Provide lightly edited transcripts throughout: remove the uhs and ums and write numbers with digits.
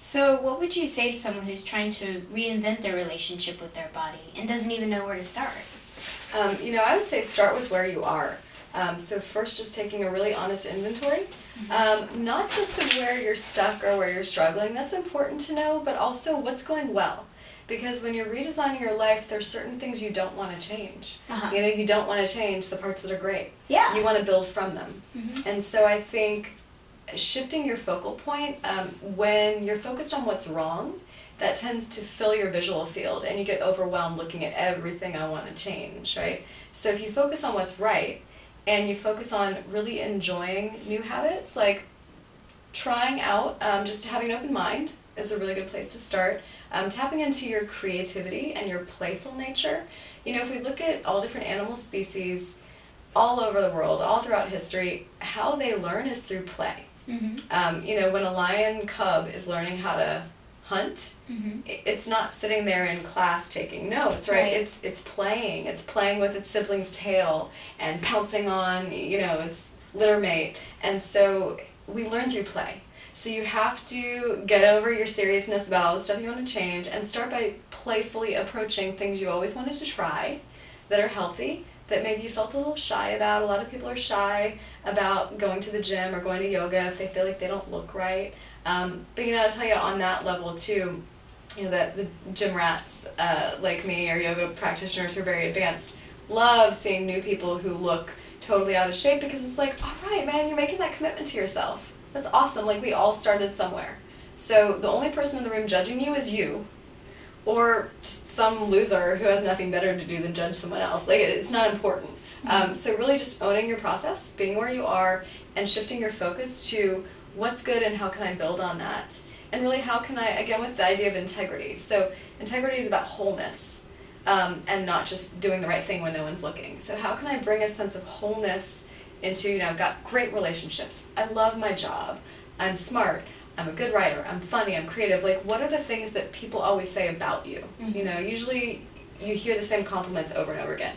So, what would you say to someone who's trying to reinvent their relationship with their body and doesn't even know where to start? I would say start with where you are. So first, just taking a really honest inventory, not just of where you're stuck or where you're struggling. That's important to know, but also what's going well. Because when you're redesigning your life, there's certain things you don't want to change. Uh-huh. You don't want to change the parts that are great. Yeah. You want to build from them. Mm-hmm. And so I think shifting your focal point, when you're focused on what's wrong, that tends to fill your visual field and you get overwhelmed looking at everything I want to change, right? So if you focus on what's right and you focus on really enjoying new habits, like trying out, just having an open mind is a really good place to start. Tapping into your creativity and your playful nature. If we look at all different animal species all over the world, all throughout history, how they learn is through play. Mm-hmm. When a lion cub is learning how to hunt, Mm-hmm. it's not sitting there in class taking notes, right? Right. It's playing. It's playing with its sibling's tail and pouncing on, its litter mate. And so we learn through play. So you have to get over your seriousness about all the stuff you want to change and start by playfully approaching things you always wanted to try that are healthy, that maybe you felt a little shy about. A lot of people are shy about going to the gym or going to yoga if they feel like they don't look right. But I'll tell you on that level too, that the gym rats like me or yoga practitioners who are very advanced love seeing new people who look totally out of shape because it's like, all right, man, you're making that commitment to yourself. That's awesome. Like, we all started somewhere. So the only person in the room judging you is you, or just some loser who has nothing better to do than judge someone else. Like, it's not important. So really just owning your process, being where you are, and shifting your focus to what's good and how can I build on that. And really, how can I, again, with the idea of integrity. So integrity is about wholeness, and not just doing the right thing when no one's looking. So how can I bring a sense of wholeness into, I've got great relationships. I love my job. I'm smart. I'm a good writer. I'm funny. I'm creative. Like, what are the things that people always say about you? Mm-hmm. Usually you hear the same compliments over and over again.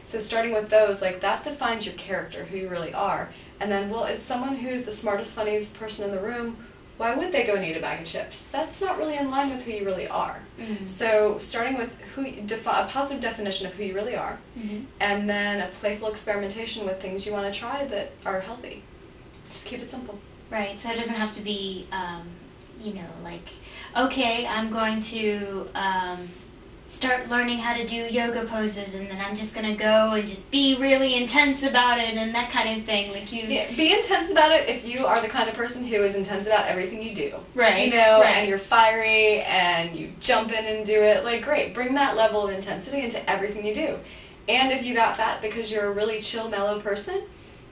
So starting with those, like, that defines your character, who you really are. And then, well, is someone who's the smartest, funniest person in the room, why would they go and eat a bag of chips? That's not really in line with who you really are. Mm-hmm. So starting with a positive definition of who you really are, Mm-hmm. and then a playful experimentation with things you want to try that are healthy. Just keep it simple. Right. So it doesn't have to be, like, okay, I'm going to start learning how to do yoga poses, and then I'm just going to go and just be really intense about it and that kind of thing. Like, Yeah, be intense about it if you are the kind of person who is intense about everything you do. Right. Right. And you're fiery and you jump in and do it. Like, great. Bring that level of intensity into everything you do. And if you got fat because you're a really chill, mellow person,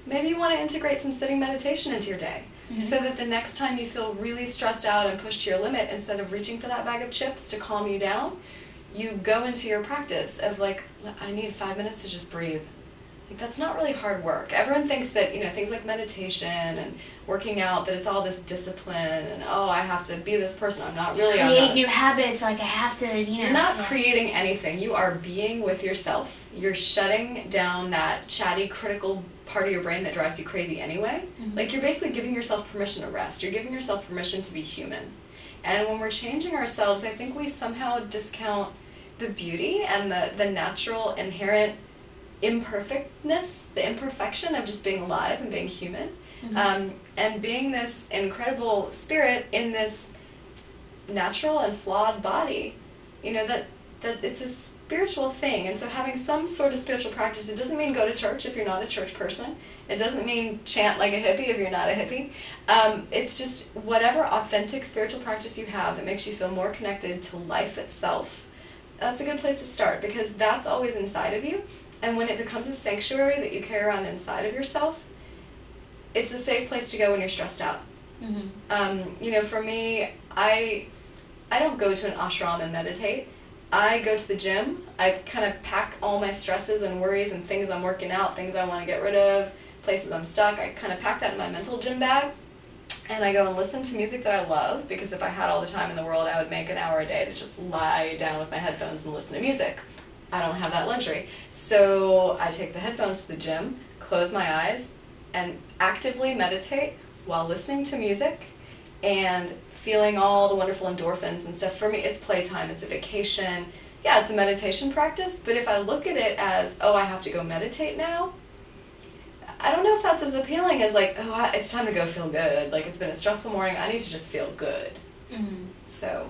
maybe you want to integrate some sitting meditation into your day. Mm-hmm. So that the next time you feel really stressed out and pushed to your limit, instead of reaching for that bag of chips to calm you down, you go into your practice of, like, I need 5 minutes to just breathe. Like, that's not really hard work. Everyone thinks that, things like meditation and working out, that it's all this discipline and, oh, I have to be this person. I'm not really. Create new habits, like I have to, You're not creating anything. You are being with yourself. You're shutting down that chatty, critical part of your brain that drives you crazy anyway. Mm-hmm. Like, you're basically giving yourself permission to rest. You're giving yourself permission to be human. And when we're changing ourselves, I think we somehow discount the beauty and the natural, inherent imperfectness, the imperfection of just being alive and being human. Mm-hmm. And being this incredible spirit in this natural and flawed body, that it's a spiritual thing. And so having some sort of spiritual practice, it doesn't mean go to church if you're not a church person. It doesn't mean chant like a hippie if you're not a hippie. It's just whatever authentic spiritual practice you have that makes you feel more connected to life itself. That's a good place to start, because that's always inside of you. And when it becomes a sanctuary that you carry around inside of yourself, it's a safe place to go when you're stressed out. Mm-hmm. For me, I don't go to an ashram and meditate. I go to the gym. I kind of pack all my stresses and worries and things I'm working out, things I want to get rid of, places I'm stuck. I kind of pack that in my mental gym bag. And I go and listen to music that I love, because if I had all the time in the world, I would make an hour a day to just lie down with my headphones and listen to music. I don't have that luxury. So I take the headphones to the gym, close my eyes, and actively meditate while listening to music and feeling all the wonderful endorphins and stuff. For me, it's playtime, it's a vacation. Yeah, it's a meditation practice, but if I look at it as, oh, I have to go meditate now, I don't know if that's as appealing as like, oh, it's time to go feel good. Like, it's been a stressful morning, I need to just feel good. Mm-hmm. So,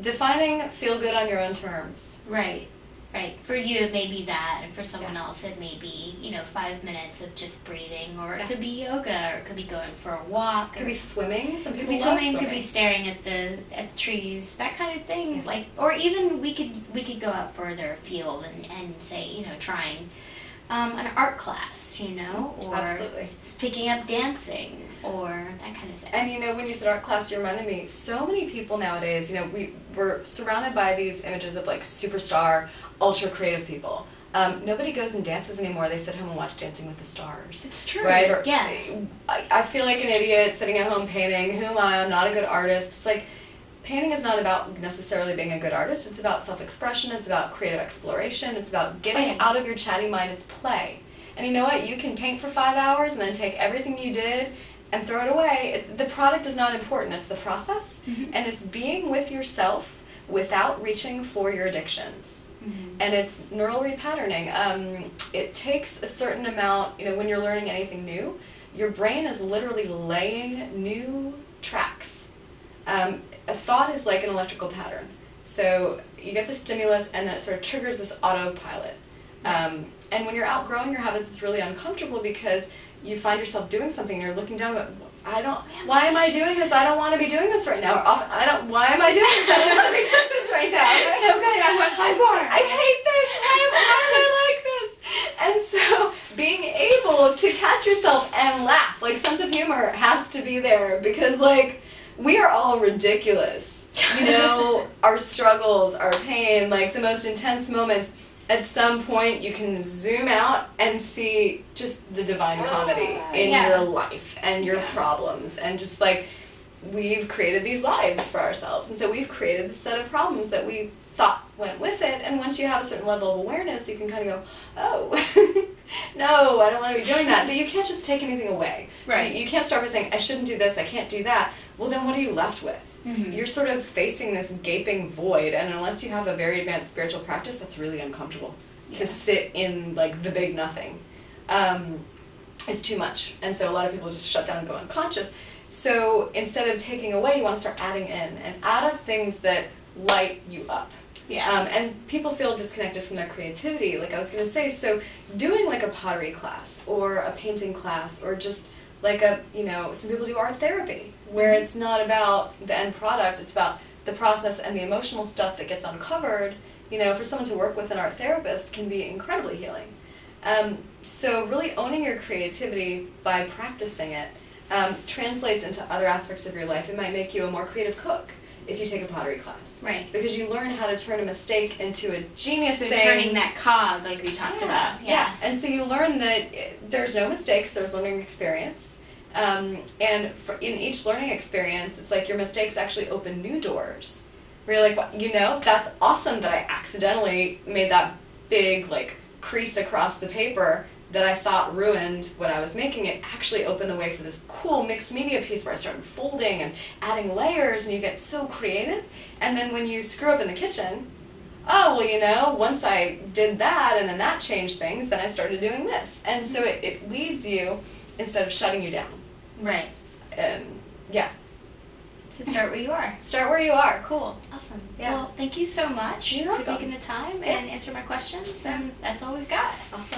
defining feel good on your own terms. Right. Right. For you, it may be that, and for someone else, it may be, 5 minutes of just breathing, or it could be yoga, or it could be going for a walk. It could be swimming. Some people could be love swimming. Could be staring at the trees, that kind of thing. Yeah. Like, or even we could go out further afield and say, trying an art class, or Absolutely. picking up dancing, or that kind of thing. And when you said art class, you reminded me, so many people nowadays, we're surrounded by these images of like superstar, ultra creative people. Nobody goes and dances anymore. They sit home and watch Dancing with the Stars. It's true. Right? Or, yeah. I feel like an idiot sitting at home painting. Who am I? I'm not a good artist. It's like, painting is not about necessarily being a good artist. It's about self-expression. It's about creative exploration. It's about getting out of your chatty mind. It's play. And you know what? You can paint for 5 hours and then take everything you did and throw it away. The product is not important. It's the process. Mm-hmm. And it's being with yourself without reaching for your addictions. Mm-hmm. And it's neural repatterning. It takes a certain amount, when you're learning anything new, your brain is literally laying new tracks. A thought is like an electrical pattern. So you get the stimulus and then it sort of triggers this autopilot. And when you're outgrowing your habits, it's really uncomfortable because you find yourself doing something and you're looking down and why am I doing this? I don't want to be doing this right now. Why am I doing this? I don't want to be doing this right now. It's so good. I want 5 more. I hate this. Why am I like this? And so being able to catch yourself and laugh, like sense of humor has to be there because like we are all ridiculous. Our struggles, our pain, like the most intense moments. At some point, you can zoom out and see just the divine comedy in your life and your problems. And just like, we've created these lives for ourselves. And so we've created this set of problems that we thought went with it. And once you have a certain level of awareness, you can kind of go, oh, no, I don't want to be doing that. But you can't just take anything away. Right. So you can't start by saying, I shouldn't do this, I can't do that. Well, then what are you left with? Mm-hmm. You're sort of facing this gaping void, and unless you have a very advanced spiritual practice, that's really uncomfortable. To sit in like the big nothing is too much. And so a lot of people just shut down and go unconscious. So instead of taking away, you want to start adding in and add up things that light you up. Yeah. And people feel disconnected from their creativity, like I was going to say. So doing like a pottery class or a painting class or just like some people do art therapy, where it's not about the end product, it's about the process and the emotional stuff that gets uncovered. For someone to work with an art therapist can be incredibly healing. So really owning your creativity by practicing it translates into other aspects of your life. It might make you a more creative cook if you take a pottery class. Right. Because you learn how to turn a mistake into a genius thing. Turning that cog, like we talked about. Yeah. And so you learn that there's no mistakes, there's learning experience. And in each learning experience, it's like your mistakes actually open new doors. Where you're like, that's awesome that I accidentally made that big, like, crease across the paper that I thought ruined what I was making. It actually opened the way for this cool mixed media piece where I started folding and adding layers, and you get so creative. And then when you screw up in the kitchen, once I did that and then that changed things, then I started doing this. And so it leads you instead of shutting you down. Right. Yeah. So start where you are. Start where you are. Cool. Awesome. Yeah. Well, thank you so much You're for welcome. taking the time and answering my questions, and that's all we've got. Awesome.